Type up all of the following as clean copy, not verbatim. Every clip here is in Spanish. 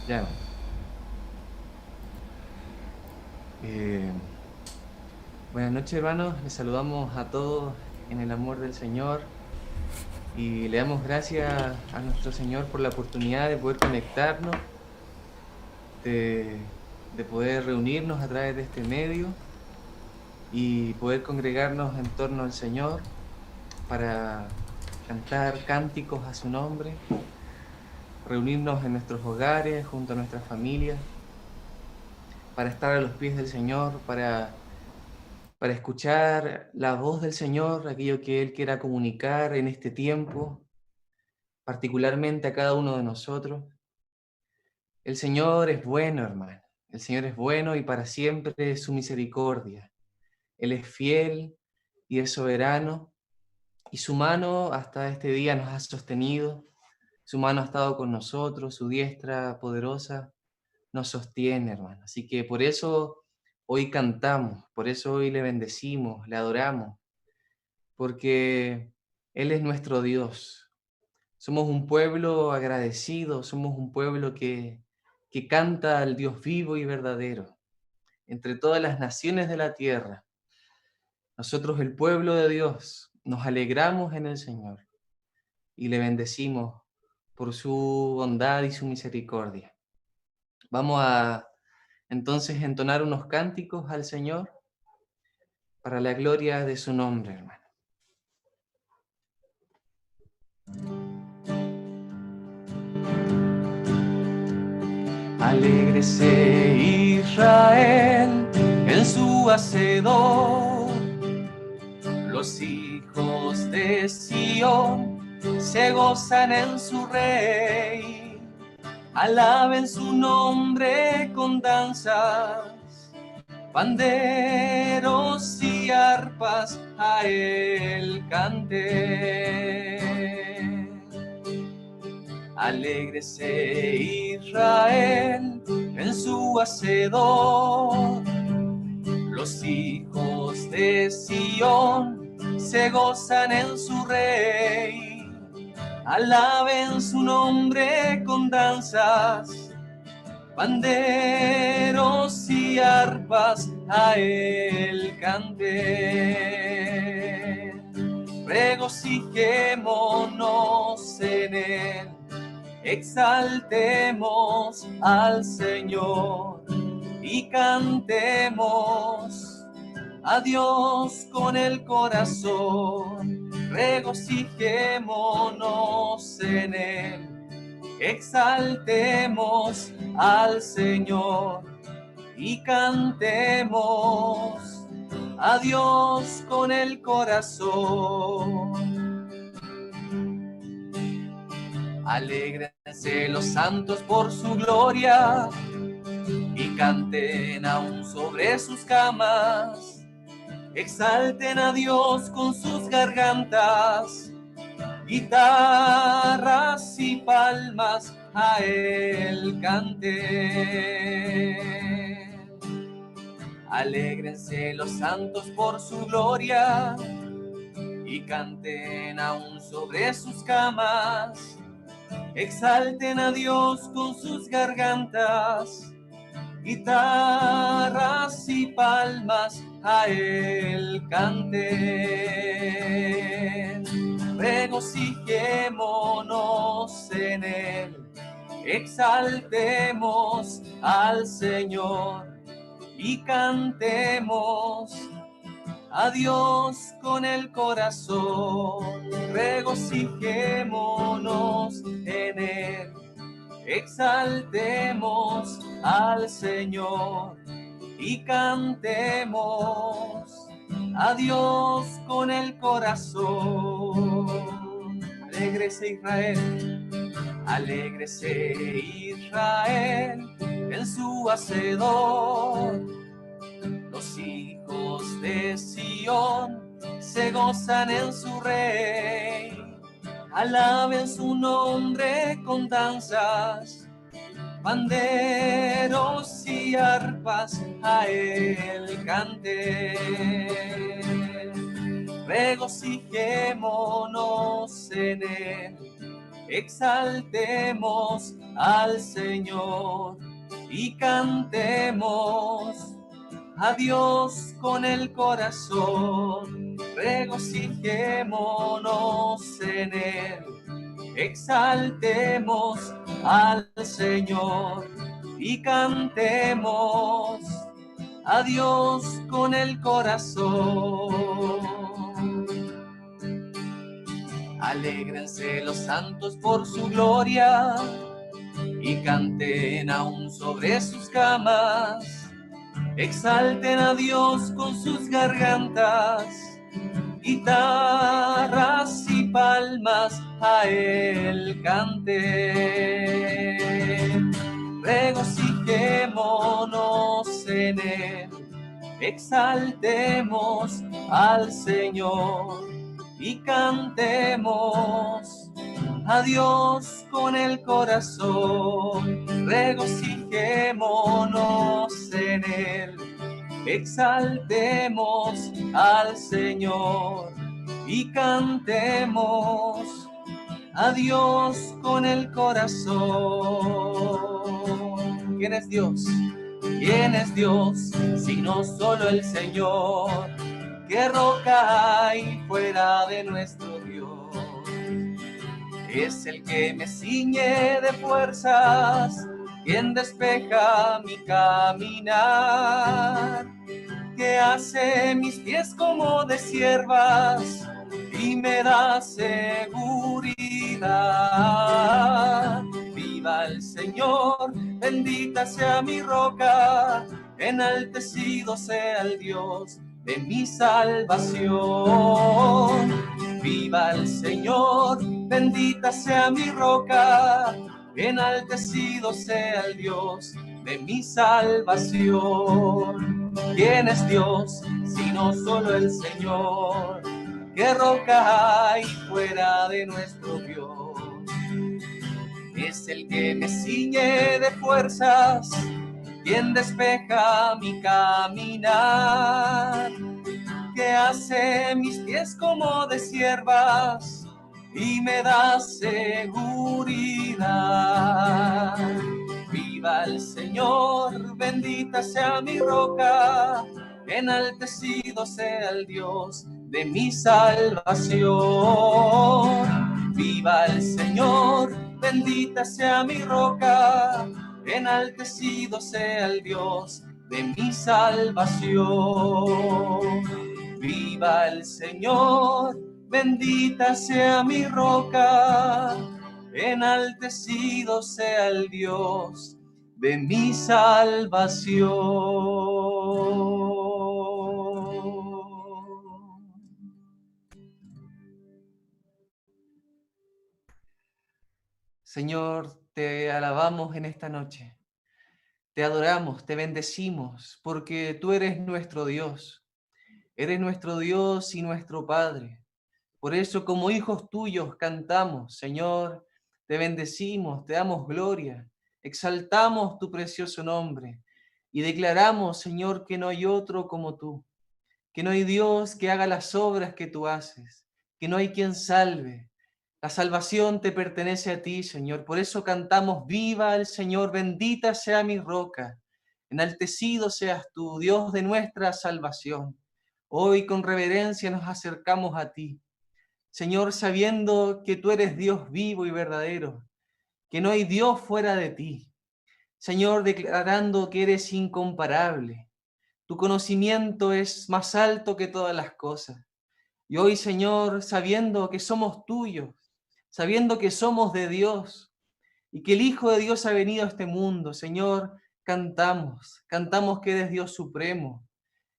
Ya, hermano. Eh, Buenas noches, hermanos. Les saludamos a todos en el amor del Señor y le damos gracias a nuestro Señor por la oportunidad de poder conectarnos, de poder reunirnos a través de este medio y poder congregarnos en torno al Señor para cantar cánticos a su nombre, reunirnos en nuestros hogares junto a nuestras familias, para estar a los pies del Señor, para escuchar la voz del Señor, aquello que Él quiera comunicar en este tiempo, particularmente a cada uno de nosotros. El Señor es bueno, hermano. El Señor es bueno y para siempre es su misericordia. Él es fiel y es soberano y su mano hasta este día nos ha sostenido. Su mano ha estado con nosotros, su diestra poderosa nos sostiene, hermano. Así que por eso hoy cantamos, por eso hoy le bendecimos, le adoramos, porque Él es nuestro Dios. Somos un pueblo agradecido, somos un pueblo que canta al Dios vivo y verdadero. Entre todas las naciones de la tierra, nosotros, el pueblo de Dios, nos alegramos en el Señor y le bendecimos por su bondad y su misericordia. Vamos a entonces entonar unos cánticos al Señor para la gloria de su nombre, hermano. Alégrese Israel en su hacedor, los hijos de Sión se gozan en su rey, alaben su nombre con danzas, panderos y arpas a él canten. Alégrese Israel en su hacedor, los hijos de Sión se gozan en su rey, alaben su nombre con danzas, panderos y arpas a él canten. Regocijémonos en él, exaltemos al Señor y cantemos a Dios con el corazón. Regocijémonos en él, exaltemos al Señor y cantemos a Dios con el corazón. Alégrense los santos por su gloria y canten aún sobre sus camas. Exalten a Dios con sus gargantas, guitarras y palmas a él canten. Alégrense los santos por su gloria y canten aún sobre sus camas. Exalten a Dios con sus gargantas, guitarras y palmas a él canten. Regocijémonos en él, exaltemos al Señor y cantemos a Dios con el corazón. Regocijémonos en él, exaltemos al Señor y cantemos a Dios con el corazón. Alégrese Israel, alégrese Israel en su hacedor. Los hijos de Sión se gozan en su rey, alaben su nombre con danzas, panderos y arpas a él canten. Regocijémonos en él, exaltemos al Señor y cantemos a Dios con el corazón, regocijémonos en Él, exaltemos al Señor y cantemos a Dios con el corazón. Alégrense los santos por su gloria y canten aún sobre sus camas. Exalten a Dios con sus gargantas, guitarras y palmas a Él canten. Regocijémonos en Él, exaltemos al Señor y cantemos a Dios con el corazón. Regocijémonos en Él, exaltemos al Señor y cantemos a Dios con el corazón. ¿Quién es Dios? ¿Quién es Dios sino solo el Señor? ¿Qué roca hay fuera de nuestro Dios? Es el que me ciñe de fuerzas, quien despeja mi caminar, que hace mis pies como de ciervas y me da seguridad. Viva el Señor, bendita sea mi roca, enaltecido sea el Dios de mi salvación. Viva el Señor, bendita sea mi roca, enaltecido sea el Dios de mi salvación. ¿Quién es Dios sino solo el Señor? ¿Qué roca hay fuera de nuestro Dios? Es el que me ciñe de fuerzas, quien despeja mi caminar, que hace mis pies como de ciervas y me da seguridad. Viva el Señor, bendita sea mi roca, enaltecido sea el Dios de mi salvación. Viva el Señor, bendita sea mi roca, enaltecido sea el Dios de mi salvación. Viva el Señor, bendita sea mi roca, enaltecido sea el Dios de mi salvación. Señor, te alabamos en esta noche. Te adoramos, te bendecimos, porque tú eres nuestro Dios. Eres nuestro Dios y nuestro Padre. Por eso, como hijos tuyos, cantamos, Señor, te bendecimos, te damos gloria, exaltamos tu precioso nombre y declaramos, Señor, que no hay otro como tú, que no hay Dios que haga las obras que tú haces, que no hay quien salve. La salvación te pertenece a ti, Señor. Por eso cantamos, viva el Señor, bendita sea mi roca, enaltecido seas tú, Dios de nuestra salvación. Hoy con reverencia nos acercamos a ti, Señor, sabiendo que tú eres Dios vivo y verdadero, que no hay Dios fuera de ti. Señor, declarando que eres incomparable. Tu conocimiento es más alto que todas las cosas. Y hoy, Señor, sabiendo que somos tuyos, sabiendo que somos de Dios y que el Hijo de Dios ha venido a este mundo, Señor, cantamos que eres Dios supremo,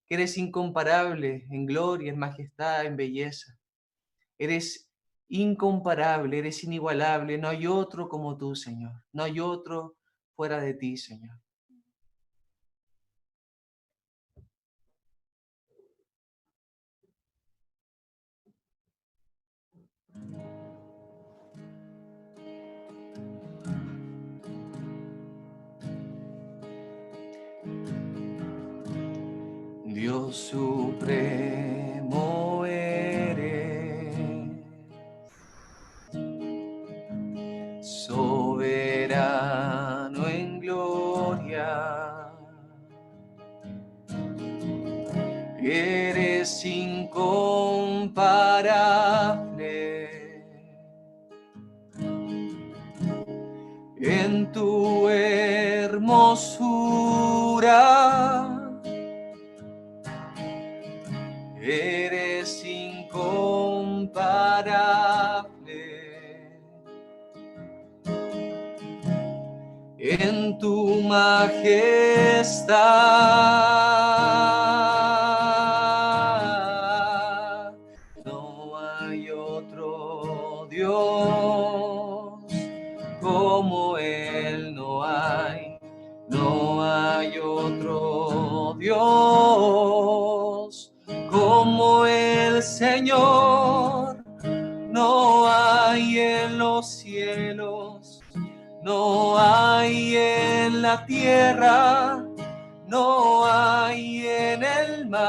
que eres incomparable en gloria, en majestad, en belleza. Eres incomparable, eres inigualable, no hay otro como tú, Señor. No hay otro fuera de ti, Señor. Dios supremo eres, incomparable. En tu hermosura eres incomparable. En tu majestad no hay otro Dios como Él, no hay otro Dios como el Señor, no hay en los cielos, no hay en la tierra, no hay en el mar,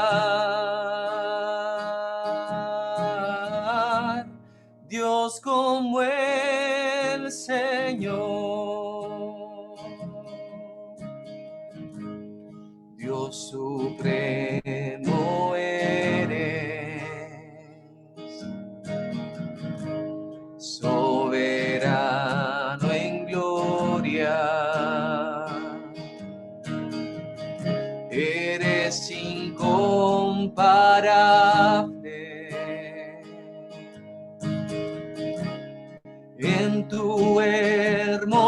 Dios como el Señor. Dios supremo eres, soberano en gloria, eres incomparable. En tu hermosura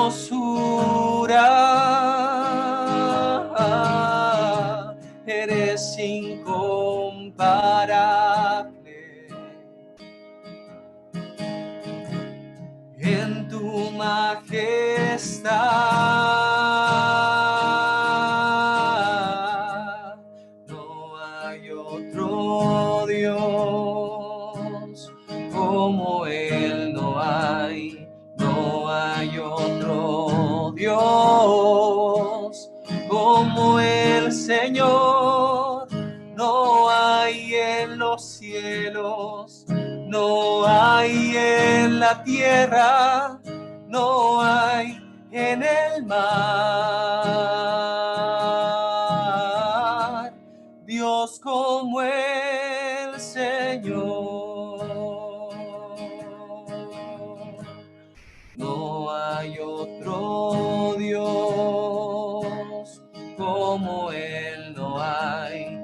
eres incomparable. En tu majestad no hay otro Dios como Él, no hay otro Dios como el Señor, no hay en los cielos, no hay en la tierra, no hay en el mar, Dios como el Señor. No hay otro Dios como Él, no hay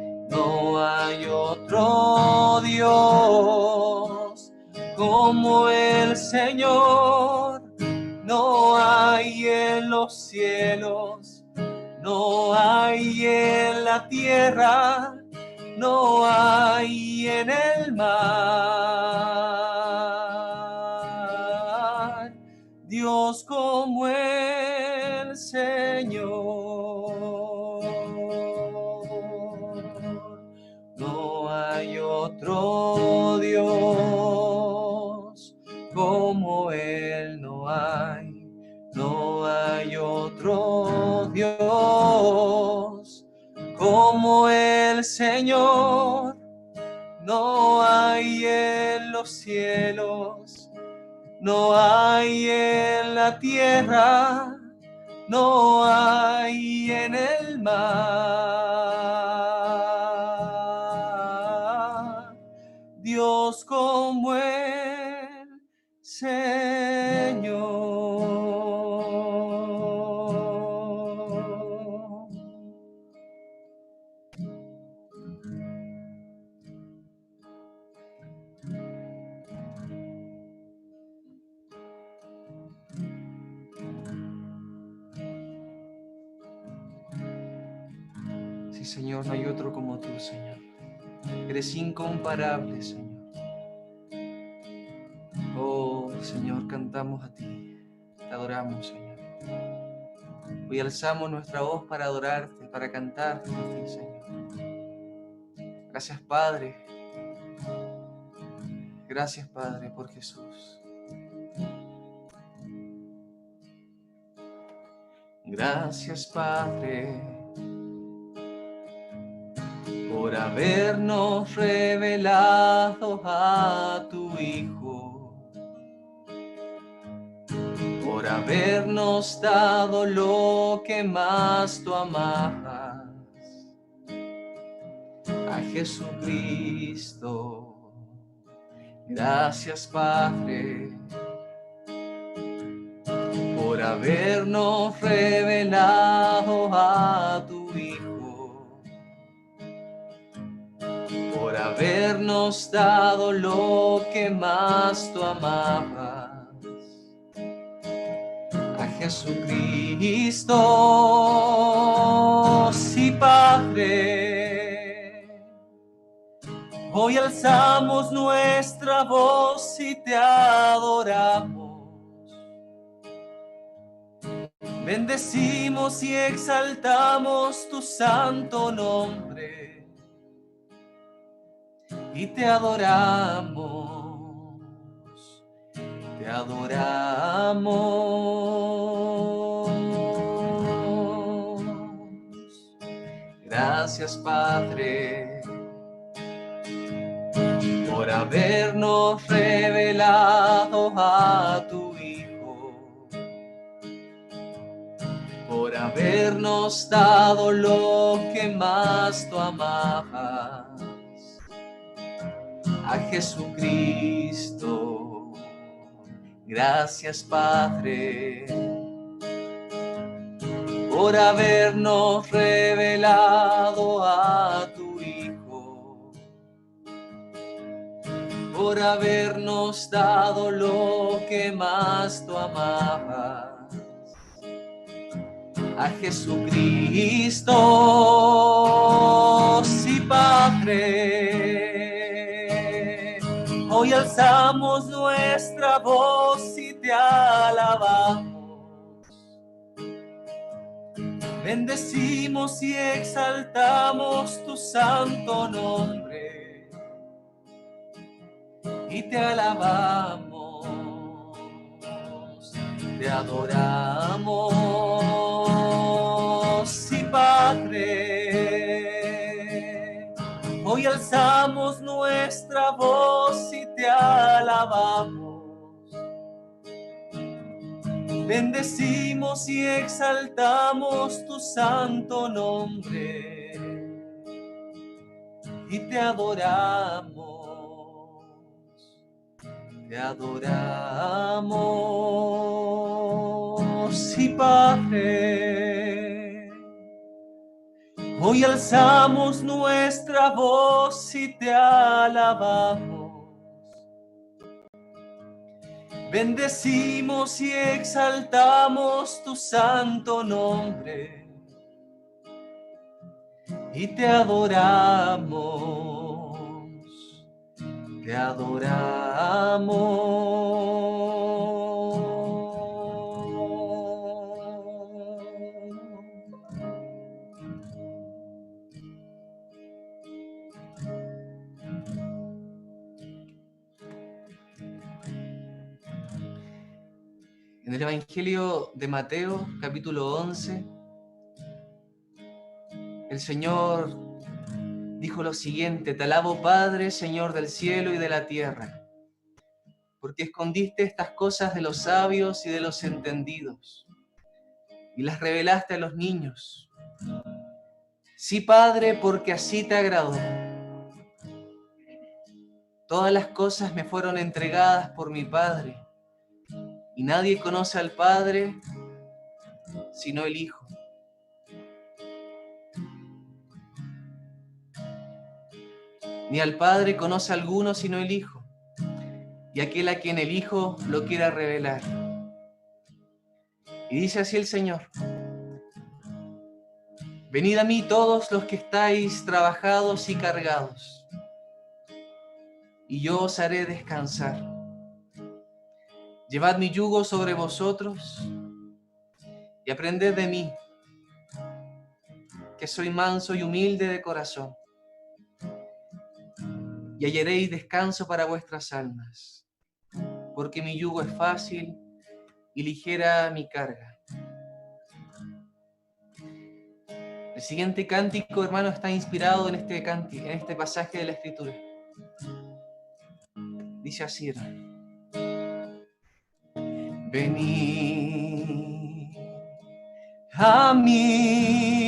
otro Dios como el Señor, no hay en los cielos, no hay en la tierra, no hay en el mar, Dios como el Señor. No hay otro Dios como Él, no hay otro Dios como el Señor, no hay en los cielos, no hay en la tierra, no hay en el mar, Dios como el Señor. Sí, Señor, no hay otro como tú, Señor. Eres incomparable, Señor. Oh, Señor, cantamos a ti, te adoramos, Señor. Hoy alzamos nuestra voz para adorarte, para cantarte a ti, Señor. Gracias, Padre. Gracias, Padre, por Jesús. Gracias, Padre, por habernos revelado a tu Hijo, por habernos dado lo que más tú amabas, a Jesucristo. Gracias, Padre, por habernos revelado a tu Hijo, por habernos dado lo que más tú amabas, a Jesucristo. Sí, Padre, hoy alzamos nuestra voz y te adoramos. Bendecimos y exaltamos tu santo nombre y te adoramos, te adoramos. Gracias, Padre, por habernos revelado a tu Hijo, por habernos dado lo que más tú amabas, a Jesucristo. Gracias, Padre, por habernos revelado a tu Hijo, por habernos dado lo que más tú amabas, a Jesucristo. Sí, Padre, hoy alzamos nuestra voz y te alabamos. Bendecimos y exaltamos tu santo nombre y te alabamos, te adoramos. Sí, Padre, hoy alzamos nuestra voz y te alabamos. Bendecimos y exaltamos tu santo nombre y te adoramos, te adoramos. Sí, Padre, hoy alzamos nuestra voz y te alabamos. Bendecimos y exaltamos tu santo nombre y te adoramos, te adoramos. En el Evangelio de Mateo, capítulo 11, el Señor dijo lo siguiente: te alabo, Padre, Señor del cielo y de la tierra, porque escondiste estas cosas de los sabios y de los entendidos, y las revelaste a los niños. Sí, Padre, porque así te agradó. Todas las cosas me fueron entregadas por mi Padre, y nadie conoce al Padre sino el Hijo. Ni al Padre conoce alguno sino el Hijo, y aquel a quien el Hijo lo quiera revelar. Y dice así el Señor: venid a mí todos los que estáis trabajados y cargados, y yo os haré descansar. Llevad mi yugo sobre vosotros y aprended de mí, que soy manso y humilde de corazón, y hallaréis descanso para vuestras almas, porque mi yugo es fácil y ligera mi carga. El siguiente cántico, hermano, está inspirado en este pasaje de la Escritura. Dice así, hermano: venid a mí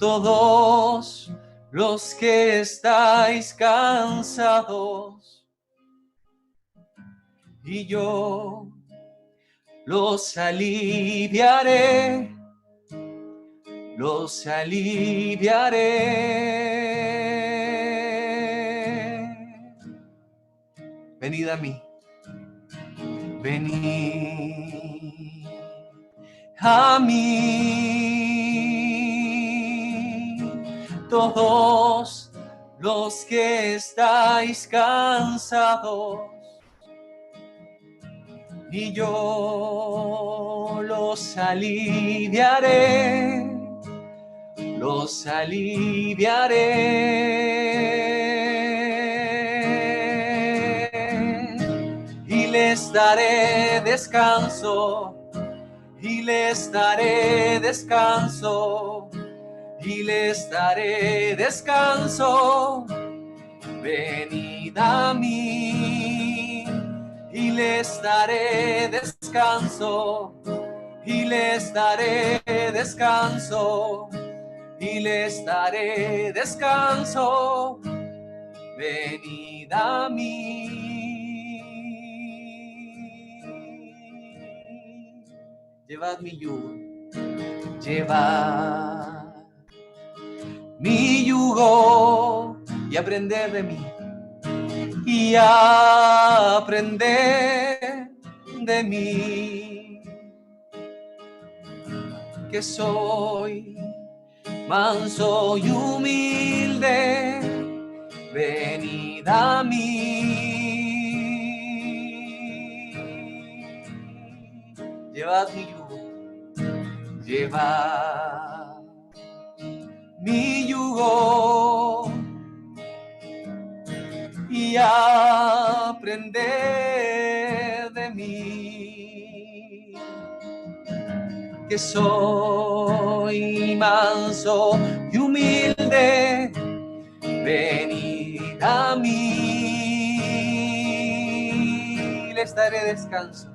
todos los que estáis cansados, y yo los aliviaré, los aliviaré. Venid a mí, venid a mí, todos los que estáis cansados, y yo los aliviaré, los aliviaré, y les daré descanso, y les daré descanso, y les daré descanso. Venid a mí, y les daré descanso, y les daré descanso, y les daré descanso. Venid a mí. Llevad mi yugo, llevad mi yugo y aprended de mí, y aprended de mí, que soy manso y humilde. Venid a mí, llevad mi yugo, llevad mi yugo y aprended de mí, que soy manso y humilde. Venid a mí, les daré descanso,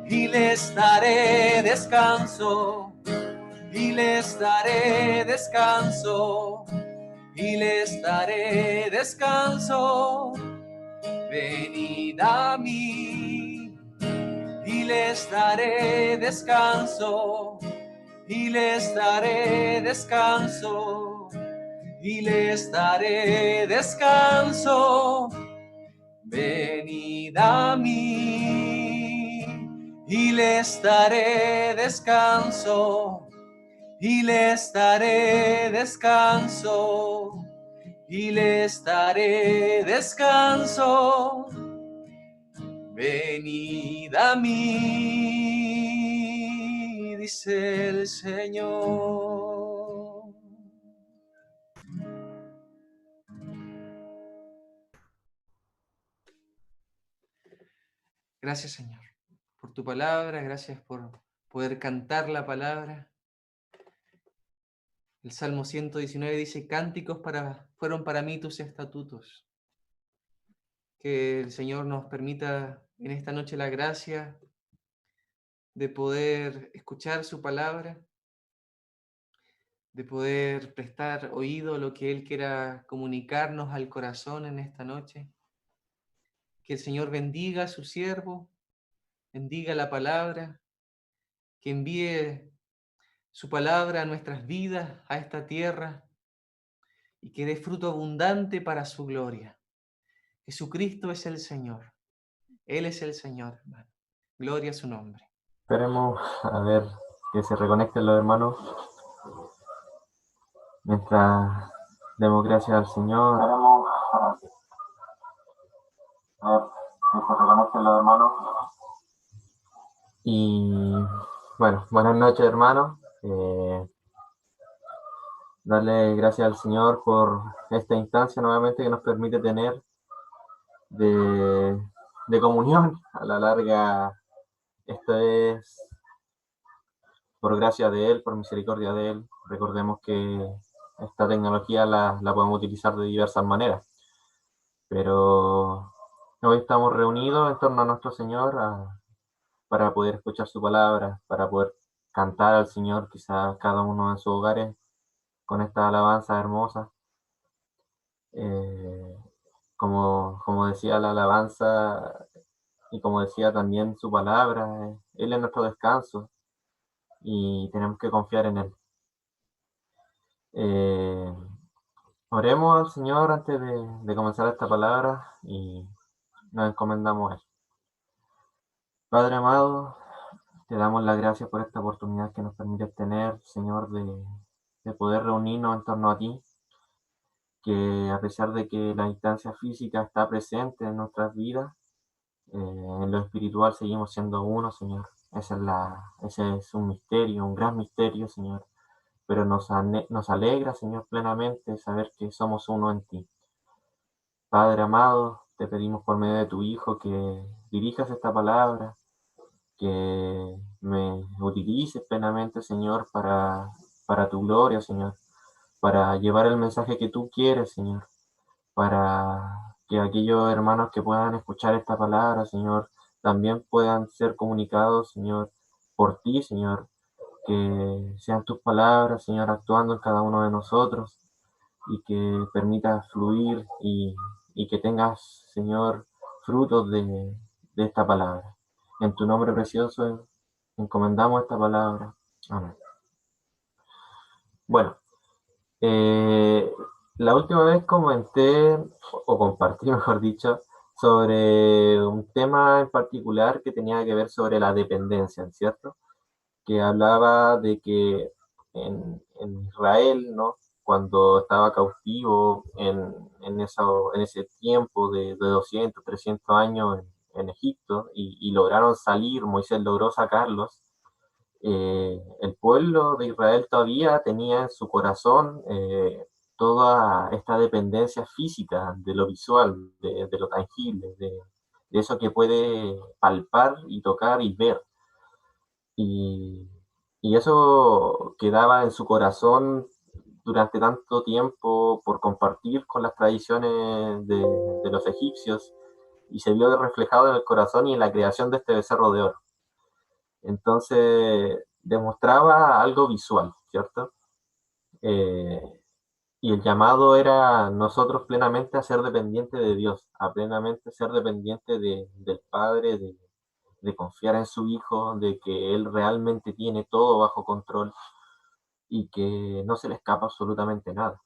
y les daré descanso, y les daré descanso, y les daré descanso. Venid a mí, y les daré descanso, y les daré descanso, y les daré descanso. Venid a mí, y les daré descanso, y les daré descanso, y les daré descanso. Venid a mí, dice el Señor. Gracias, Señor, por tu palabra, gracias por poder cantar la palabra. El Salmo 119 dice, cánticos fueron para mí tus estatutos. Que el Señor nos permita en esta noche la gracia de poder escuchar su palabra, de poder prestar oído a lo que Él quiera comunicarnos al corazón en esta noche. Que el Señor bendiga a su siervo, bendiga la palabra, que envíe su palabra a nuestras vidas, a esta tierra, y que dé fruto abundante para su gloria. Jesucristo es el Señor. Él es el Señor, hermano. Gloria a su nombre. Esperemos a ver que se reconecten los hermanos mientras demos gracias al Señor. Esperemos a ver que se reconecten los hermanos. Y bueno, buenas noches, hermanos. Darle gracias al Señor por esta instancia nuevamente que nos permite tener de comunión. A la larga, esto es por gracia de Él, por misericordia de Él. Recordemos que esta tecnología la podemos utilizar de diversas maneras, pero hoy estamos reunidos en torno a nuestro Señor para poder escuchar su palabra, para poder cantar al Señor, quizás cada uno en sus hogares, con esta alabanza hermosa. Como decía la alabanza y como decía también su palabra, Él es nuestro descanso y tenemos que confiar en Él. Eh, Oremos al Señor antes de comenzar esta palabra y nos encomendamos a Él. Padre amado, te damos las gracias por esta oportunidad que nos permite tener, Señor, de poder reunirnos en torno a ti, que a pesar de que la distancia física está presente en nuestras vidas, en lo espiritual seguimos siendo uno, Señor. Ese es un misterio, un gran misterio, Señor. Pero nos alegra, Señor, plenamente saber que somos uno en ti. Padre amado, te pedimos por medio de tu Hijo que dirijas esta palabra, que me utilices plenamente, Señor, para tu gloria, Señor, para llevar el mensaje que tú quieres, Señor, para que aquellos hermanos que puedan escuchar esta palabra, Señor, también puedan ser comunicados, Señor, por ti, Señor, que sean tus palabras, Señor, actuando en cada uno de nosotros y que permitas fluir y que tengas, Señor, frutos de esta palabra. En tu nombre precioso encomendamos esta palabra. Amén. Bueno, eh, la última vez comenté, o compartí, mejor dicho, sobre un tema en particular que tenía que ver sobre la dependencia, ¿cierto? Que hablaba de que en Israel, ¿no? Cuando estaba cautivo en ese tiempo de 200, 300 años en Egipto y lograron salir, Moisés logró sacarlos, el pueblo de Israel todavía tenía en su corazón toda esta dependencia física de lo visual, de lo tangible, de eso que puede palpar y tocar y ver. Y, y eso quedaba en su corazón durante tanto tiempo por compartir con las tradiciones de los egipcios y se vio reflejado en el corazón y en la creación de este becerro de oro. Entonces demostraba algo visual, ¿cierto? Eh, y el llamado era nosotros plenamente a ser dependientes de Dios, a plenamente ser dependientes del Padre, de confiar en su Hijo, de que Él realmente tiene todo bajo control y que no se le escapa absolutamente nada.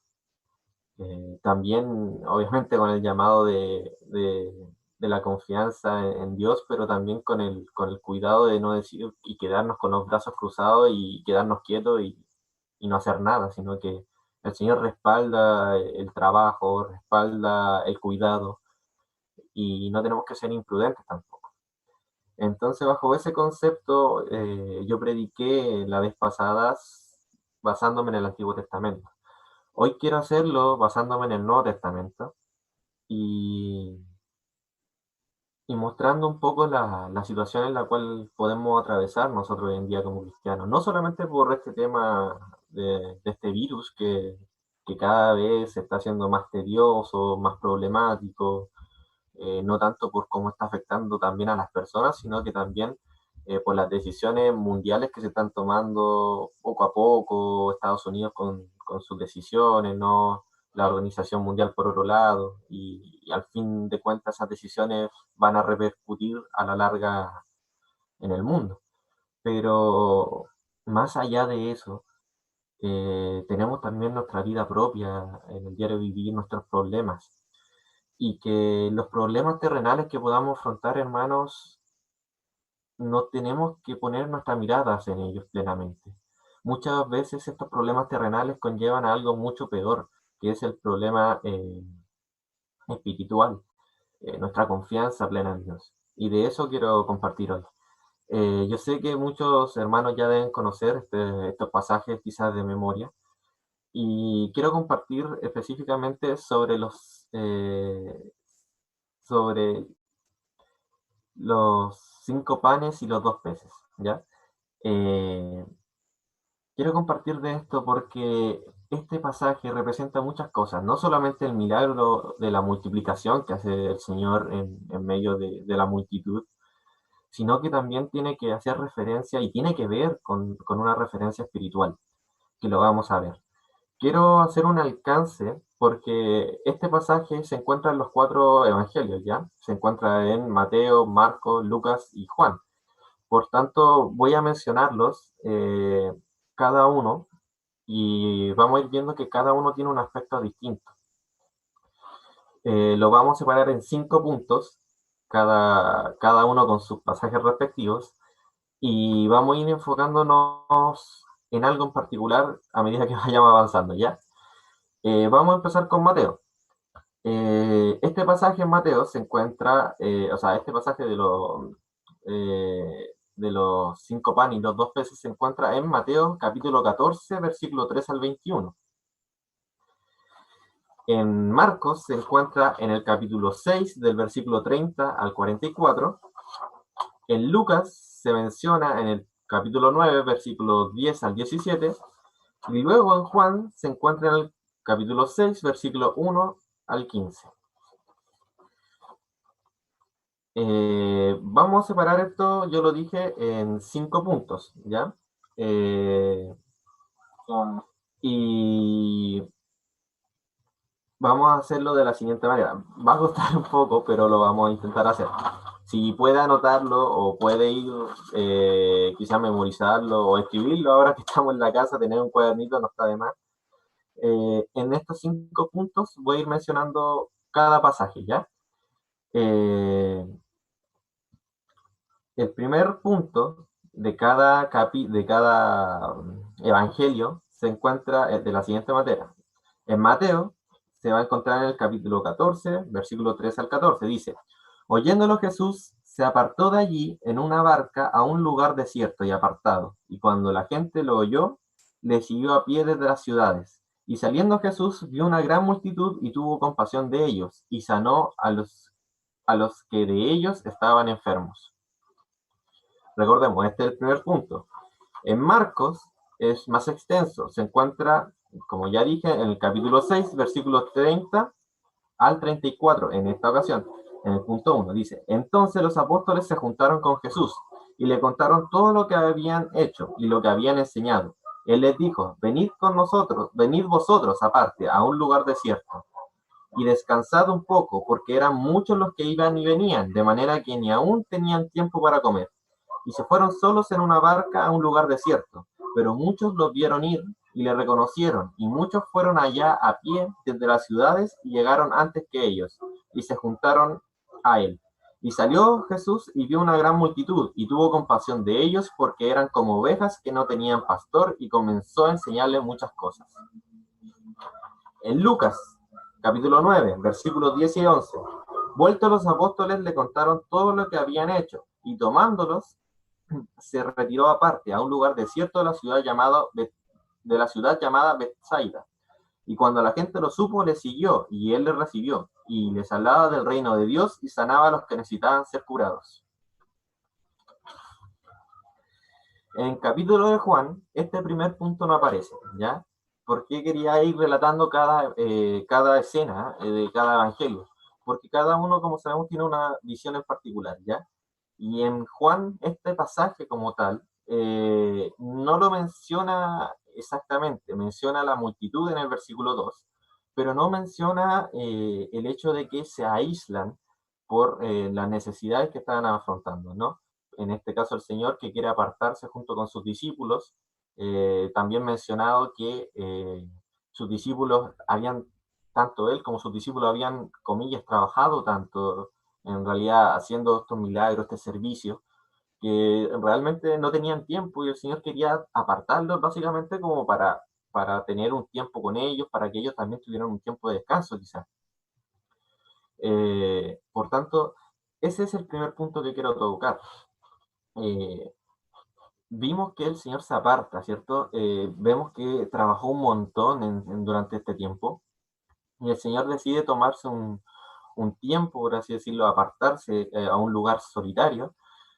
También, obviamente, con el llamado de la confianza en Dios, pero también con el cuidado de no decir y quedarnos con los brazos cruzados y quedarnos quietos y no hacer nada, sino que el Señor respalda el trabajo, respalda el cuidado y no tenemos que ser imprudentes tampoco. Entonces, bajo ese concepto, yo prediqué la vez pasada basándome en el Antiguo Testamento. Hoy quiero hacerlo basándome en el Nuevo Testamento y, y mostrando un poco la situación en la cual podemos atravesar nosotros hoy en día como cristianos. No solamente por este tema de este virus que cada vez se está haciendo más tedioso, más problemático, no tanto por cómo está afectando también a las personas, sino que también por las decisiones mundiales que se están tomando poco a poco, Estados Unidos con sus decisiones, ¿no? La Organización Mundial por otro lado, y al fin de cuentas esas decisiones van a repercutir a la larga en el mundo. Pero más allá de eso, tenemos también nuestra vida propia, en el diario vivir nuestros problemas y que los problemas terrenales que podamos afrontar, hermanos, no tenemos que poner nuestras miradas en ellos plenamente. Muchas veces estos problemas terrenales conllevan a algo mucho peor, que es el problema espiritual, nuestra confianza plena en Dios. Y de eso quiero compartir hoy. Yo sé que muchos hermanos ya deben conocer estos pasajes quizás de memoria, y quiero compartir específicamente sobre los 5 panes y los 2 peces, ¿ya? Eh, Quiero compartir de esto porque este pasaje representa muchas cosas, no solamente el milagro de la multiplicación que hace el Señor en medio de la multitud, sino que también tiene que hacer referencia y tiene que ver con una referencia espiritual, que lo vamos a ver. quiero hacer un alcance porque este pasaje se encuentra en los 4 evangelios, ¿ya? Se encuentra en Mateo, Marcos, Lucas y Juan. Por tanto, voy a mencionarlos cada uno y vamos a ir viendo que cada uno tiene un aspecto distinto. Lo vamos a separar en 5 puntos, cada uno con sus pasajes respectivos, y vamos a ir enfocándonos en algo en particular a medida que vayamos avanzando, ¿ya? Vamos a empezar con Mateo. Este pasaje en Mateo se encuentra, este pasaje de los 5 panes y los 2 peces se encuentra en Mateo capítulo 14, versículo 3 al 21. En Marcos se encuentra en el capítulo 6, del versículo 30 al 44. En Lucas se menciona en el capítulo 9, versículos 10 al 17. Y luego en Juan se encuentra en el capítulo 6, versículo 1 al 15. Vamos a separar esto, yo lo dije, en 5 puntos, ¿ya? Y vamos a hacerlo de la siguiente manera. Va a costar un poco, pero lo vamos a intentar hacer. Si puede anotarlo o puede ir quizás memorizarlo o escribirlo ahora que estamos en la casa, tener un cuadernito no está de más. En estos 5 puntos voy a ir mencionando cada pasaje, ¿ya? El primer punto de cada evangelio se encuentra de la siguiente manera. En Mateo se va a encontrar en el capítulo 14, versículo 3 al 14. Dice, oyéndolo Jesús se apartó de allí en una barca a un lugar desierto y apartado, y cuando la gente lo oyó, le siguió a pie desde las ciudades. Y saliendo Jesús vio una gran multitud y tuvo compasión de ellos, y sanó a los que de ellos estaban enfermos. Recordemos, este es el primer punto. En Marcos es más extenso, se encuentra, como ya dije, en el capítulo 6, versículos 30 al 34, en esta ocasión, en el punto 1, dice, entonces los apóstoles se juntaron con Jesús y le contaron todo lo que habían hecho y lo que habían enseñado. Él les dijo, venid con nosotros, venid vosotros aparte a un lugar desierto y descansad un poco, porque eran muchos los que iban y venían, de manera que ni aún tenían tiempo para comer. Y se fueron solos en una barca a un lugar desierto, pero muchos los vieron ir y le reconocieron, y muchos fueron allá a pie desde las ciudades y llegaron antes que ellos, y se juntaron a él. Y salió Jesús y vio una gran multitud, y tuvo compasión de ellos, porque eran como ovejas que no tenían pastor, y comenzó a enseñarles muchas cosas. En Lucas, capítulo 9, versículos 10 y 11, vueltos los apóstoles le contaron todo lo que habían hecho, y tomándolos, se retiró aparte a un lugar desierto de la ciudad llamada Bethsaida. Y cuando la gente lo supo, le siguió, y él les recibió, y les hablaba del reino de Dios y sanaba a los que necesitaban ser curados. En el capítulo de Juan, este primer punto no aparece, ¿ya? ¿Por qué quería ir relatando cada escena de cada evangelio? Porque cada uno, como sabemos, tiene una visión en particular, ¿ya? Y en Juan, este pasaje como tal, no lo menciona exactamente, menciona la multitud en el versículo 2, pero no menciona el hecho de que se aíslan por las necesidades que estaban afrontando, ¿no? En este caso el Señor que quiere apartarse junto con sus discípulos, también mencionado que sus discípulos tanto él como sus discípulos habían, comillas, trabajado tanto en realidad haciendo estos milagros, este servicio, que realmente no tenían tiempo y el Señor quería apartarlos básicamente como para tener un tiempo con ellos, para que ellos también tuvieran un tiempo de descanso quizás. Por tanto, ese es el primer punto que quiero tocar. Vimos que el Señor se aparta, ¿cierto? Vemos que trabajó un montón durante este tiempo y el Señor decide tomarse un tiempo, por así decirlo, apartarse a un lugar solitario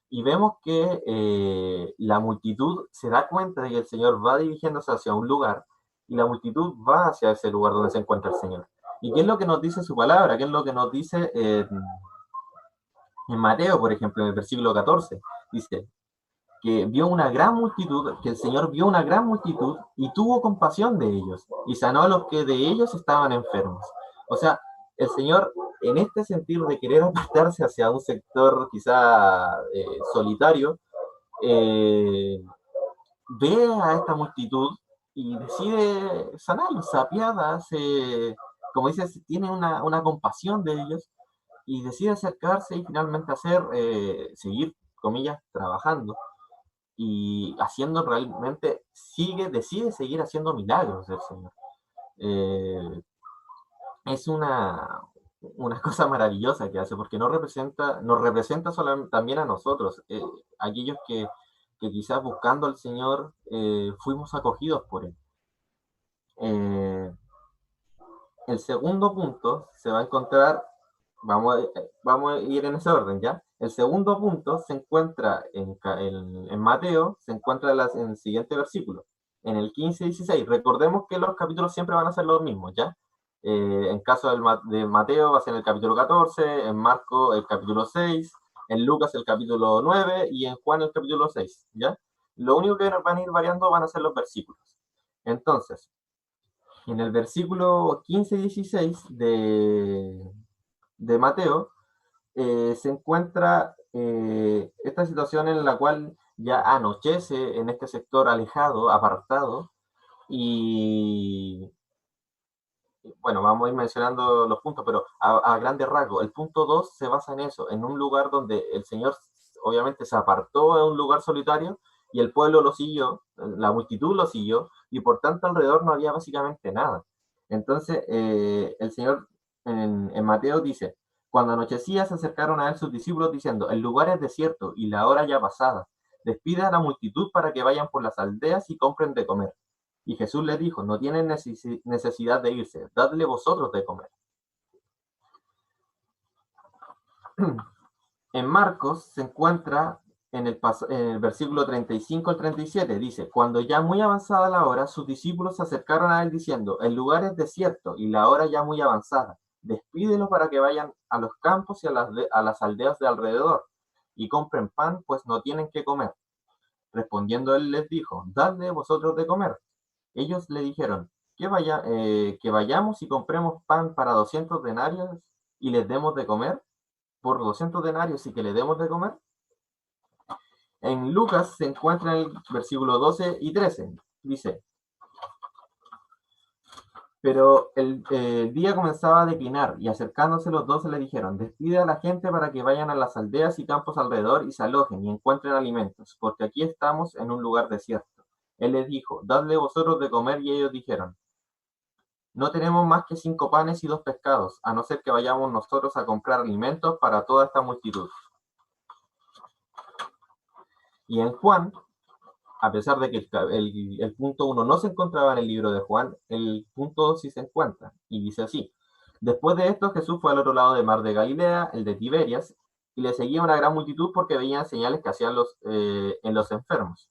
y vemos que la multitud se da cuenta de que el Señor va dirigiéndose hacia un lugar y la multitud va hacia ese lugar donde se encuentra el Señor. ¿Y qué es lo que nos dice su palabra? ¿Qué es lo que nos dice en Mateo, por ejemplo, en el versículo 14? Dice, que vio una gran multitud, que el Señor vio una gran multitud y tuvo compasión de ellos y sanó a los que de ellos estaban enfermos. O sea, el Señor, en este sentido de querer apartarse hacia un sector quizá solitario, ve a esta multitud y decide sanarlos, se apiada, como dices, tiene una compasión de ellos y decide acercarse y finalmente seguir, comillas, trabajando y haciendo realmente, decide seguir haciendo milagros del Señor. Es una cosa maravillosa que hace, porque nos representa también a nosotros, aquellos que quizás buscando al Señor fuimos acogidos por Él. El segundo punto se va a encontrar, vamos a ir en ese orden, ¿ya? El segundo punto se encuentra en Mateo, se encuentra en el siguiente versículo, en el 15 y 16. Recordemos que los capítulos siempre van a ser los mismos, ¿ya? En caso de Mateo va a ser el capítulo 14, en Marco el capítulo 6, en Lucas el capítulo 9 y en Juan el capítulo 6, ¿ya? Lo único que van a ir variando van a ser los versículos. Entonces, en el versículo 15 y 16 de Mateo, se encuentra esta situación en la cual ya anochece en este sector alejado, apartado, y bueno, vamos a ir mencionando los puntos, pero a grandes rasgos, el punto 2 se basa en eso, en un lugar donde el Señor obviamente se apartó en un lugar solitario y el pueblo lo siguió, la multitud lo siguió, y por tanto alrededor no había básicamente nada. Entonces, el Señor en Mateo dice, cuando anochecía se acercaron a él sus discípulos diciendo, el lugar es desierto y la hora ya pasada. Despide a la multitud para que vayan por las aldeas y compren de comer. Y Jesús les dijo, no tienen necesidad de irse, dadle vosotros de comer. En Marcos se encuentra en el versículo 35 al 37, dice, cuando ya muy avanzada la hora, sus discípulos se acercaron a él diciendo, el lugar es desierto y la hora ya muy avanzada, despídelo para que vayan a los campos y a las aldeas de alrededor y compren pan, pues no tienen que comer. Respondiendo él les dijo, dadle vosotros de comer. Ellos le dijeron, que vayamos y compremos pan para 200 denarios y les demos de comer, por 200 denarios y que le demos de comer. En Lucas se encuentra en el versículo 12 y 13, dice, pero el día comenzaba a declinar y acercándose los 12 le dijeron, despide a la gente para que vayan a las aldeas y campos alrededor y se alojen y encuentren alimentos, porque aquí estamos en un lugar desierto. Él les dijo, dadle vosotros de comer, y ellos dijeron, no tenemos más que 5 panes y 2 pescados, a no ser que vayamos nosotros a comprar alimentos para toda esta multitud. Y en Juan, a pesar de que el punto 1 no se encontraba en el libro de Juan, el punto 2 sí se encuentra, y dice así. Después de esto, Jesús fue al otro lado del mar de Galilea, el de Tiberias, y le seguía una gran multitud porque veían señales que hacían en los enfermos.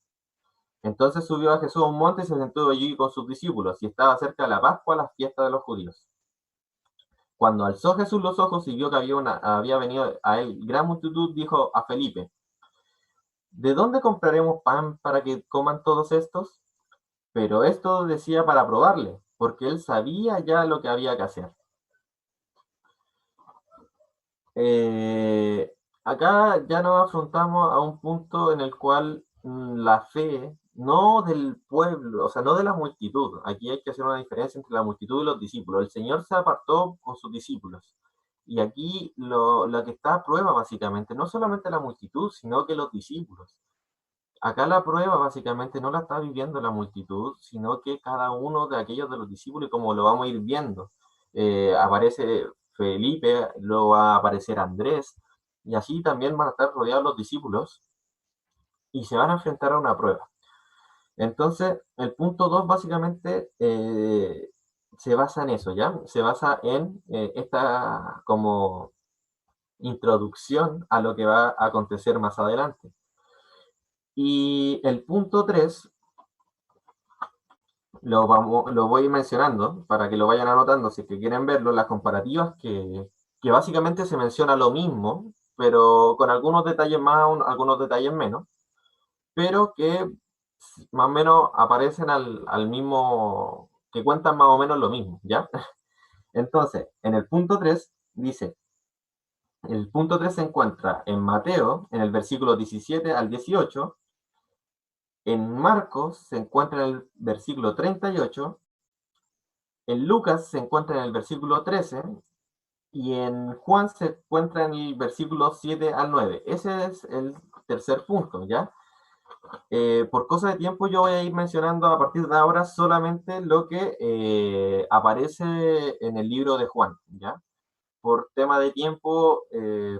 Entonces subió a Jesús a un monte y se sentó allí con sus discípulos, y estaba cerca de la Pascua, la fiesta de los judíos. Cuando alzó Jesús los ojos y vio que había venido a él gran multitud, dijo a Felipe, ¿de dónde compraremos pan para que coman todos estos? Pero esto decía para probarle, porque él sabía ya lo que había que hacer. Acá ya nos afrontamos a un punto en el cual la fe, no del pueblo, o sea, no de la multitud, aquí hay que hacer una diferencia entre la multitud y los discípulos. El Señor se apartó con sus discípulos. Y aquí lo que está a prueba básicamente, no solamente la multitud, sino que los discípulos. Acá la prueba básicamente no la está viviendo la multitud, sino que cada uno de aquellos de los discípulos, y como lo vamos a ir viendo, aparece Felipe, luego va a aparecer Andrés, y así también van a estar rodeados los discípulos y se van a enfrentar a una prueba. Entonces, el punto 2 básicamente se basa en eso, ¿ya? Se basa en esta como introducción a lo que va a acontecer más adelante. Y el punto 3 lo voy mencionando para que lo vayan anotando si es que quieren verlo, las comparativas que básicamente se menciona lo mismo, pero con algunos detalles más, algunos detalles menos. pero que más o menos aparecen al mismo, que cuentan más o menos lo mismo, ¿ya? Entonces, en el punto 3 dice, el punto 3 se encuentra en Mateo, en el versículo 17 al 18, en Marcos se encuentra en el versículo 38, en Lucas se encuentra en el versículo 13 y en Juan se encuentra en el versículo 7 al 9. Ese es el tercer punto, ¿ya? Por cosa de tiempo yo voy a ir mencionando a partir de ahora solamente lo que aparece en el libro de Juan, ¿ya? Por tema de tiempo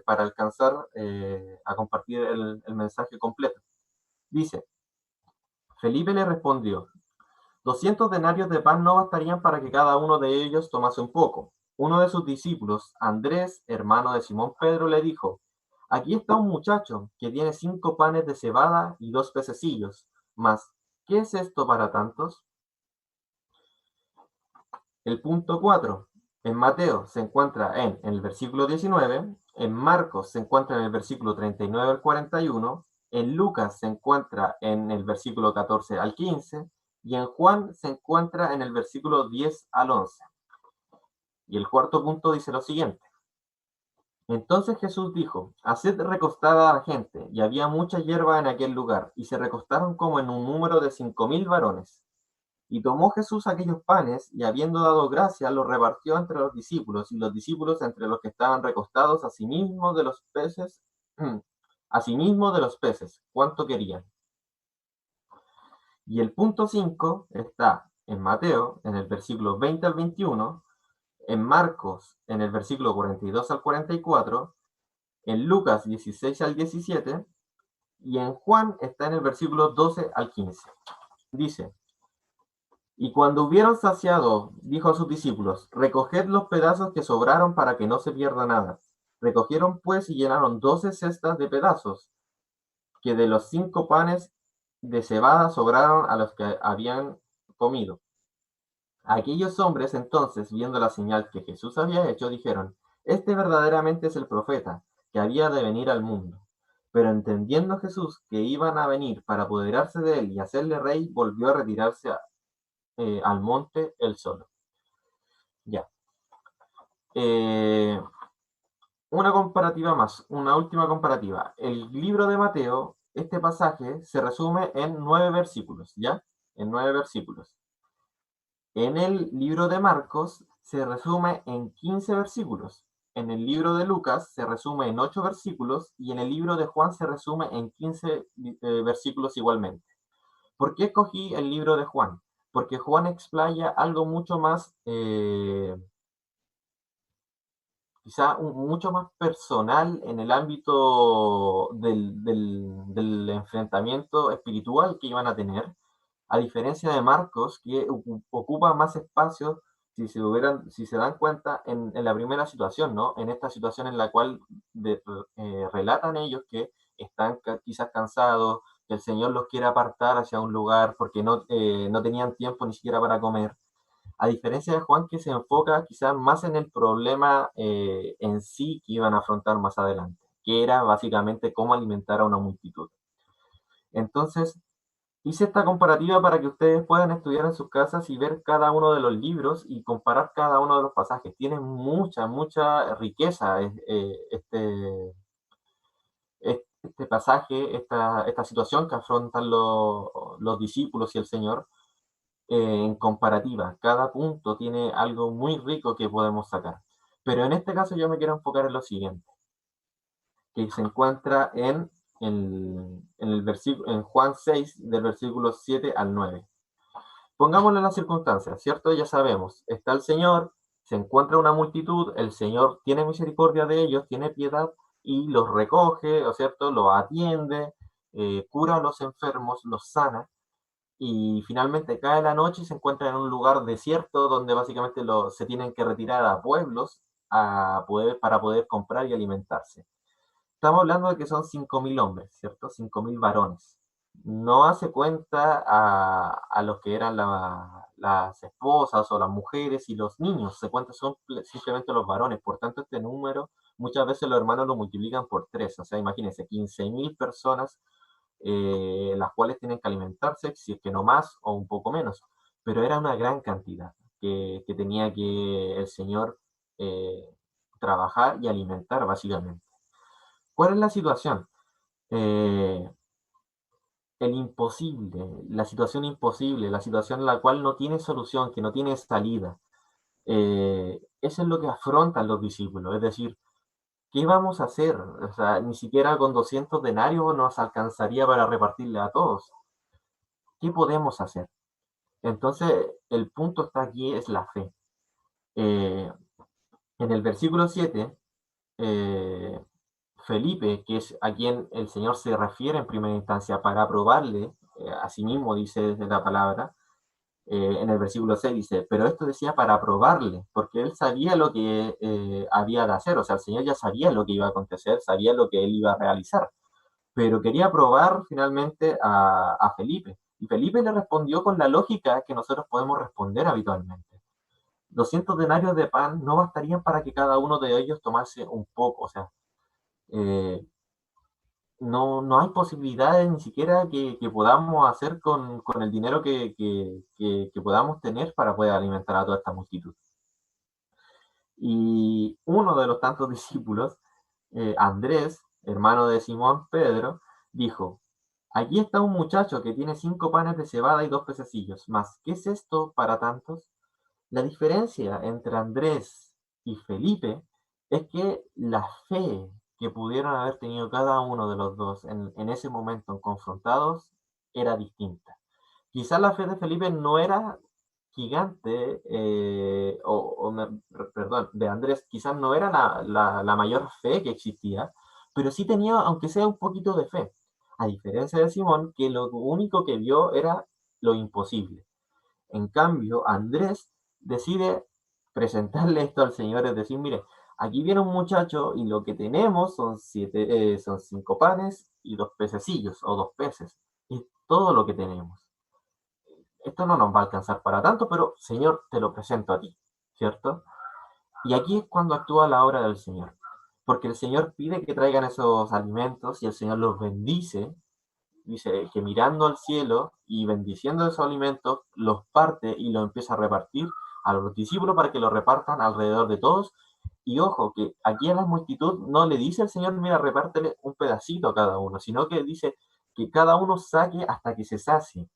para alcanzar a compartir el mensaje completo. Dice, Felipe le respondió, 200 denarios de pan no bastarían para que cada uno de ellos tomase un poco. Uno de sus discípulos, Andrés, hermano de Simón Pedro, le dijo, aquí está un muchacho que tiene 5 panes de cebada y 2 pececillos, mas, ¿qué es esto para tantos? El punto 4 en Mateo se encuentra en el versículo 19, en Marcos se encuentra en el versículo 39 al 41, en Lucas se encuentra en el versículo 14 al 15 y en Juan se encuentra en el versículo 10 al 11. Y el cuarto punto dice lo siguiente. Entonces Jesús dijo, haced recostada a la gente, y había mucha hierba en aquel lugar, y se recostaron como en un número de 5000 varones. Y tomó Jesús aquellos panes, y habiendo dado gracia, los repartió entre los discípulos, y los discípulos entre los que estaban recostados, asimismo de los peces, asimismo de los peces, cuánto querían. Y el punto 5 está en Mateo, en el versículo 20 al 21, en Marcos, en el versículo 42 al 44, en Lucas 16 al 17, y en Juan está en el versículo 12 al 15. Dice, y cuando hubieron saciado, dijo a sus discípulos, recoged los pedazos que sobraron para que no se pierda nada. Recogieron pues y llenaron 12 cestas de pedazos, que de los 5 panes de cebada sobraron a los que habían comido. Aquellos hombres entonces, viendo la señal que Jesús había hecho, dijeron, este verdaderamente es el profeta, que había de venir al mundo. Pero entendiendo Jesús que iban a venir para apoderarse de él y hacerle rey, volvió a retirarse al monte él solo. Ya. Eh, una comparativa más, una última comparativa. El libro de Mateo, este pasaje se resume en 9 versículos, ¿ya? En 9 versículos. En el libro de Marcos se resume en 15 versículos. En el libro de Lucas se resume en 8 versículos y en el libro de Juan se resume en 15 versículos igualmente. ¿Por qué escogí el libro de Juan? Porque Juan explaya algo mucho más, quizá mucho más personal en el ámbito del enfrentamiento espiritual que iban a tener, a diferencia de Marcos, que ocupa más espacio, si se dan cuenta, en la primera situación, ¿no? En esta situación en la cual relatan ellos que están quizás cansados, que el Señor los quiere apartar hacia un lugar porque no tenían tiempo ni siquiera para comer. A diferencia de Juan, que se enfoca quizás más en el problema en sí que iban a afrontar más adelante, que era básicamente cómo alimentar a una multitud. Entonces, hice esta comparativa para que ustedes puedan estudiar en sus casas y ver cada uno de los libros y comparar cada uno de los pasajes. Tiene mucha riqueza este pasaje, esta situación que afrontan los discípulos y el Señor en comparativa. Cada punto tiene algo muy rico que podemos sacar. Pero en este caso yo me quiero enfocar en lo siguiente, que se encuentra en Juan 6, del versículo 7 al 9. Pongámosle las circunstancias, ¿cierto? Ya sabemos, está el Señor, se encuentra una multitud, el Señor tiene misericordia de ellos, tiene piedad y los recoge, ¿no es cierto? Los atiende, cura a los enfermos, los sana y finalmente cae la noche y se encuentra en un lugar desierto donde básicamente se tienen que retirar a pueblos para poder comprar y alimentarse. Estamos hablando de que son 5000 hombres, ¿cierto? 5000 varones. No hace cuenta a los que eran las esposas o las mujeres y los niños, se cuenta son simplemente los varones. Por tanto, este número muchas veces los hermanos lo multiplican por 3. O sea, imagínense, 15.000 personas las cuales tienen que alimentarse, si es que no más o un poco menos, pero era una gran cantidad que tenía que el Señor eh, trabajar y alimentar básicamente. ¿Cuál es la situación? Eh, el imposible, la situación en la cual no tiene solución, que no tiene salida. Eso es lo que afrontan los discípulos, es decir, ¿qué vamos a hacer? O sea, ni siquiera con 200 denarios nos alcanzaría para repartirle a todos. ¿Qué podemos hacer? Entonces, el punto está aquí, es la fe. Eh, en el versículo 7, eh, Felipe, que es a quien el Señor se refiere en primera instancia para probarle, a sí mismo dice desde la palabra, en el versículo 6 dice, pero esto decía para probarle, porque él sabía lo que había de hacer, o sea, el Señor ya sabía lo que iba a acontecer, sabía lo que él iba a realizar, pero quería probar finalmente a Felipe. Y Felipe le respondió con la lógica que nosotros podemos responder habitualmente. 200 denarios de pan no bastarían para que cada uno de ellos tomase un poco, o sea, eh, no hay posibilidades ni siquiera que podamos hacer con el dinero que podamos tener para poder alimentar a toda esta multitud. Y uno de los tantos discípulos, Andrés, hermano de Simón Pedro, dijo, aquí está un muchacho que tiene 5 panes de cebada y 2 pececillos, mas ¿qué es esto para tantos? La diferencia entre Andrés y Felipe es que la fe que pudieron haber tenido cada uno de los dos en ese momento confrontados era distinta. Quizás la fe de Felipe no era gigante, perdón, de Andrés quizás no era la mayor fe que existía, pero sí tenía, aunque sea un poquito de fe. A diferencia de Simón, que lo único que vio era lo imposible. En cambio, Andrés decide presentarle esto al Señor, es decir, mire, aquí viene un muchacho y lo que tenemos son 5 panes y 2 pececillos o 2 peces. Es todo lo que tenemos. Esto no nos va a alcanzar para tanto, pero Señor, te lo presento a ti, ¿cierto? Y aquí es cuando actúa la obra del Señor, porque el Señor pide que traigan esos alimentos y el Señor los bendice, dice que mirando al cielo y bendiciendo esos alimentos, los parte y los empieza a repartir a los discípulos para que los repartan alrededor de todos. Y ojo, que aquí a la multitud no le dice el Señor, mira, repártele un pedacito a cada uno, sino que dice que cada uno saque hasta que se sacie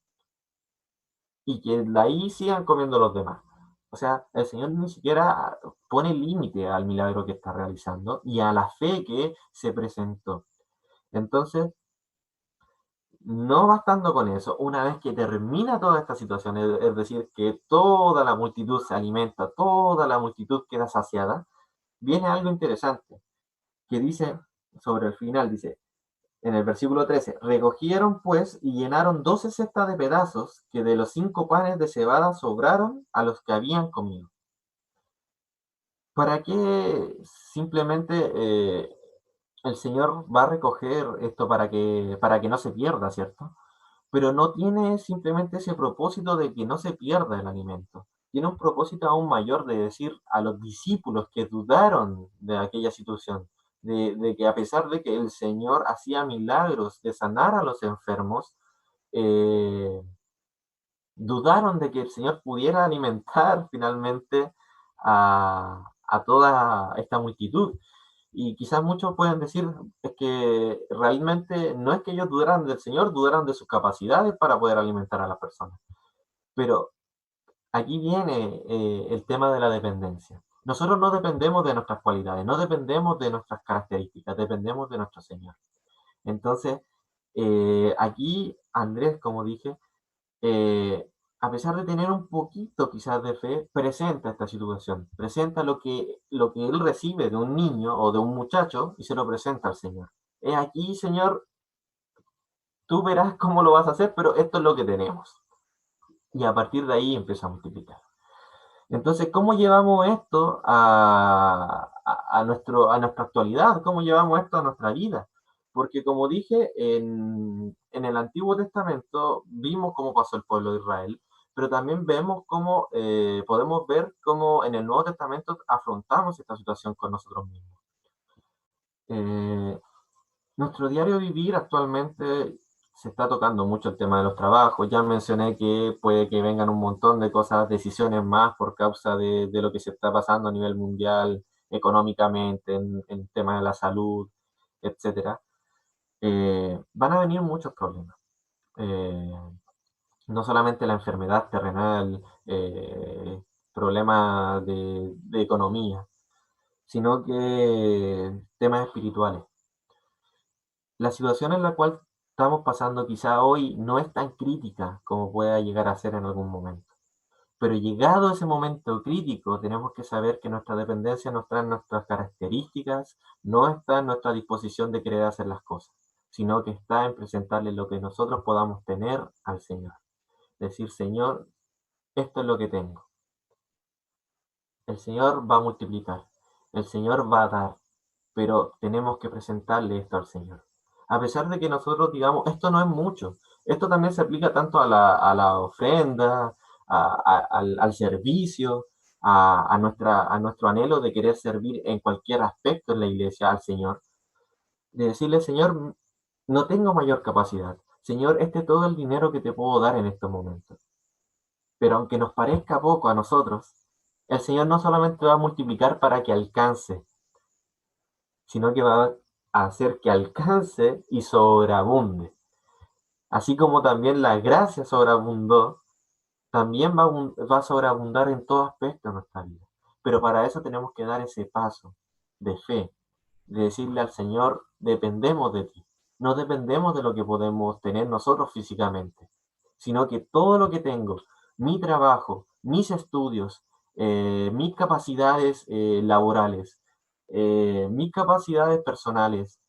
y que de ahí sigan comiendo los demás. O sea, el Señor ni siquiera pone límite al milagro que está realizando y a la fe que se presentó. Entonces, no bastando con eso, una vez que termina toda esta situación, es decir, que toda la multitud se alimenta, toda la multitud queda saciada, viene algo interesante, que dice sobre el final, dice, en el versículo 13, recogieron pues y llenaron 12 cestas de pedazos que de los 5 panes de cebada sobraron a los que habían comido. ¿Para qué simplemente el Señor va a recoger esto para que no se pierda, ¿cierto? Pero no tiene simplemente ese propósito de que no se pierda el alimento. Tiene un propósito aún mayor de decir a los discípulos que dudaron de aquella situación, de que a pesar de que el Señor hacía milagros de sanar a los enfermos, eh, dudaron de que el Señor pudiera alimentar finalmente a toda esta multitud. Y quizás muchos pueden decir es que realmente no es que ellos dudaran del Señor, dudaran de sus capacidades para poder alimentar a las personas. Pero aquí viene el tema de la dependencia. Nosotros no dependemos de nuestras cualidades, no dependemos de nuestras características, dependemos de nuestro Señor. Entonces, aquí Andrés, como dije, eh, a pesar de tener un poquito quizás de fe, presenta esta situación, presenta lo que él recibe de un niño o de un muchacho y se lo presenta al Señor. He aquí, Señor, tú verás cómo lo vas a hacer, pero esto es lo que tenemos. Y a partir de ahí empieza a multiplicar. Entonces, ¿cómo llevamos esto a nuestra actualidad? ¿Cómo llevamos esto a nuestra vida? Porque como dije, en el Antiguo Testamento vimos cómo pasó el pueblo de Israel, pero también vemos cómo, podemos ver cómo en el Nuevo Testamento afrontamos esta situación con nosotros mismos. Eh, Nuestro diario vivir actualmente se está tocando mucho el tema de los trabajos. Ya mencioné que puede que vengan un montón de cosas, decisiones más por causa de lo que se está pasando a nivel mundial, económicamente, en el tema de la salud, etcétera. Van a venir muchos problemas. No solamente la enfermedad terrenal, problemas de economía, sino que temas espirituales. La situación en la cual estamos pasando quizá hoy no es tan crítica como pueda llegar a ser en algún momento. Pero llegado ese momento crítico, tenemos que saber que nuestra dependencia no está en nuestras características, no está en nuestra disposición de querer hacer las cosas, sino que está en presentarle lo que nosotros podamos tener al Señor. Decir, Señor, esto es lo que tengo. El Señor va a multiplicar, el Señor va a dar, pero tenemos que presentarle esto al Señor. A pesar de que nosotros digamos, esto no es mucho, esto también se aplica tanto a la ofrenda, al servicio, a nuestro anhelo de querer servir en cualquier aspecto en la iglesia al Señor. De decirle, Señor, no tengo mayor capacidad. Señor, este es todo el dinero que te puedo dar en estos momentos. Pero aunque nos parezca poco a nosotros, el Señor no solamente va a multiplicar para que alcance, sino que va a hacer que alcance y sobreabunde. Así como también la gracia sobreabundó, también va a sobreabundar en todo aspecto de nuestra vida. Pero para eso tenemos que dar ese paso de fe, de decirle al Señor, dependemos de ti. No dependemos de lo que podemos tener nosotros físicamente, sino que todo lo que tengo, mi trabajo, mis estudios, mis capacidades laborales, mis capacidades personales,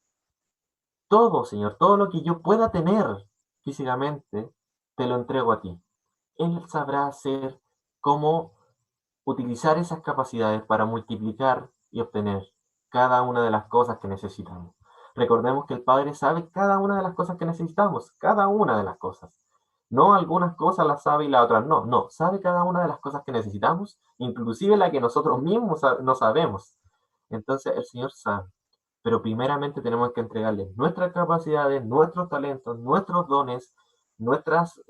todo, Señor, todo lo que yo pueda tener físicamente, te lo entrego a ti. Él sabrá hacer cómo utilizar esas capacidades para multiplicar y obtener cada una de las cosas que necesitamos. Recordemos que el Padre sabe cada una de las cosas que necesitamos, cada una de las cosas. No algunas cosas las sabe y las otras no, no, sabe cada una de las cosas que necesitamos, inclusive la que nosotros mismos no sabemos. Entonces el Señor sabe, pero primeramente tenemos que entregarle nuestras capacidades, nuestros talentos, nuestros dones, nuestras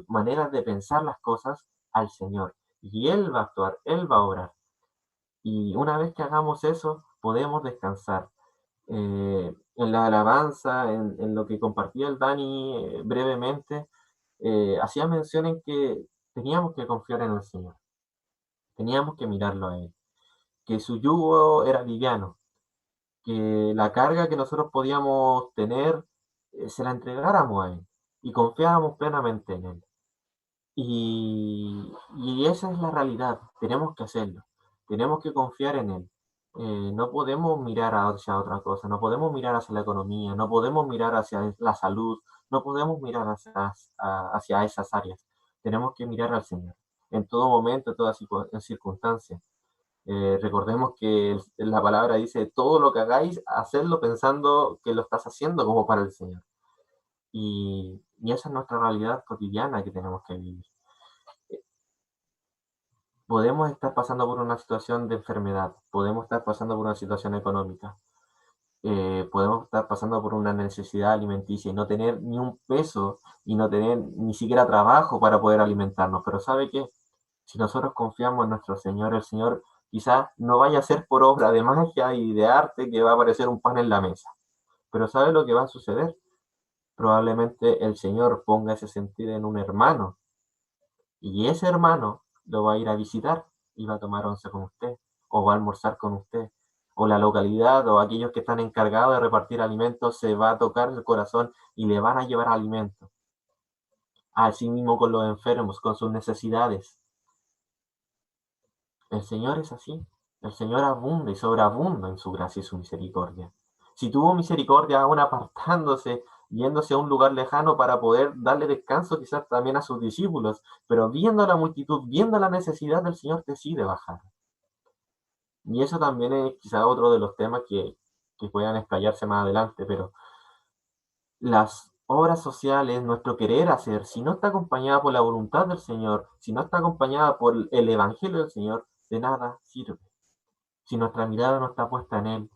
maneras de pensar las cosas al Señor. Y Él va a actuar, Él va a obrar. Y una vez que hagamos eso, podemos descansar. En la alabanza, en lo que compartía el Dani brevemente, hacía mención en que teníamos que confiar en el Señor, teníamos que mirarlo a Él, que su yugo era liviano, que la carga que nosotros podíamos tener se la entregáramos a Él y confiáramos plenamente en Él. Y esa es la realidad, tenemos que hacerlo, tenemos que confiar en Él. No podemos mirar hacia otra cosa, no podemos mirar hacia la economía, no podemos mirar hacia la salud, no podemos mirar hacia esas áreas. Tenemos que mirar al Señor en todo momento, en toda circunstancia. Recordemos que la palabra dice, todo lo que hagáis, hacedlo pensando que lo estás haciendo como para el Señor. Y esa es nuestra realidad cotidiana que tenemos que vivir. Podemos estar pasando por una situación de enfermedad, podemos estar pasando por una situación económica, podemos estar pasando por una necesidad alimenticia y no tener ni un peso y no tener ni siquiera trabajo para poder alimentarnos. Pero ¿sabe qué? Si nosotros confiamos en nuestro Señor, el Señor quizás no vaya a ser por obra de magia y de arte que va a aparecer un pan en la mesa. Pero ¿sabe lo que va a suceder? Probablemente el Señor ponga ese sentir en un hermano y ese hermano lo va a ir a visitar y va a tomar once con usted o va a almorzar con usted. O la localidad o aquellos que están encargados de repartir alimentos se va a tocar el corazón y le van a llevar alimentos. Así mismo con los enfermos, con sus necesidades. El Señor es así. El Señor abunda y sobreabunda en su gracia y su misericordia. Si tuvo misericordia aún apartándose, yéndose a un lugar lejano para poder darle descanso quizás también a sus discípulos, pero viendo la multitud, viendo la necesidad del Señor, decide bajar. Y eso también es quizás otro de los temas que puedan explayarse más adelante, pero las obras sociales, nuestro querer hacer, si no está acompañada por la voluntad del Señor, si no está acompañada por el Evangelio del Señor, de nada sirve. Si nuestra mirada no está puesta en Él,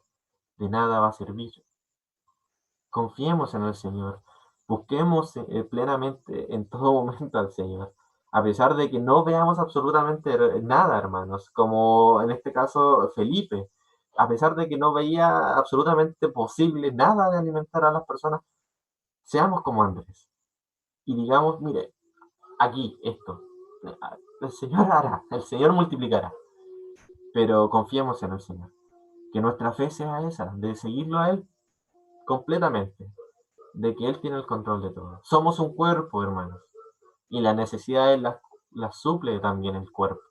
de nada va a servir. Confiemos en el Señor. Busquemos plenamente en todo momento al Señor, a pesar de que no veamos absolutamente nada, hermanos, como en este caso Felipe, a pesar de que no veía absolutamente posible nada de alimentar a las personas, seamos como Andrés y digamos, mire, aquí esto, el Señor hará, el Señor multiplicará, pero confiemos en el Señor, que nuestra fe sea esa, de seguirlo a Él completamente, de que Él tiene el control de todo. Somos un cuerpo, hermanos, y las necesidades las suple también el cuerpo.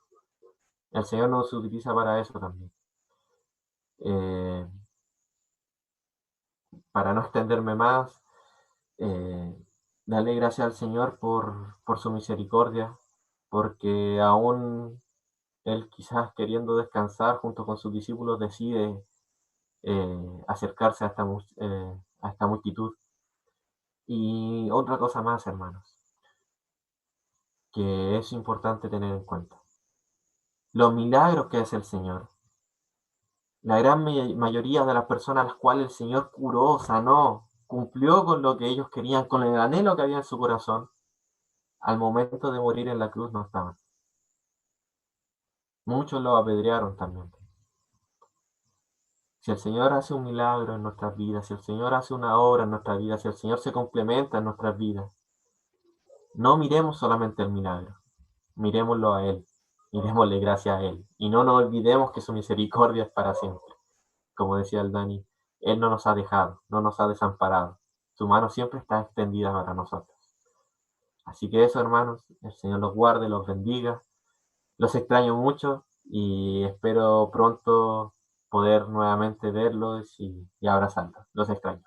El Señor nos utiliza para eso también. Eh, para no extenderme más, eh, dale gracias al Señor por su misericordia, porque aún Él quizás queriendo descansar junto con sus discípulos decide acercarse a esta multitud. Y otra cosa más, hermanos, que es importante tener en cuenta. Los milagros que hace el Señor. La gran mayoría de las personas a las cuales el Señor curó, sanó, cumplió con lo que ellos querían, con el anhelo que había en su corazón, al momento de morir en la cruz no estaban. Muchos lo apedrearon también. Si el Señor hace un milagro en nuestras vidas, si el Señor hace una obra en nuestras vidas, si el Señor se complementa en nuestras vidas, no miremos solamente el milagro, miremoslo a Él y démosle gracias a Él. Y no nos olvidemos que su misericordia es para siempre. Como decía el Dani, Él no nos ha dejado, no nos ha desamparado. Su mano siempre está extendida para nosotros. Así que eso, hermanos, el Señor los guarde, los bendiga. Los extraño mucho y espero pronto poder nuevamente verlos y abrazarlos. Los extraño.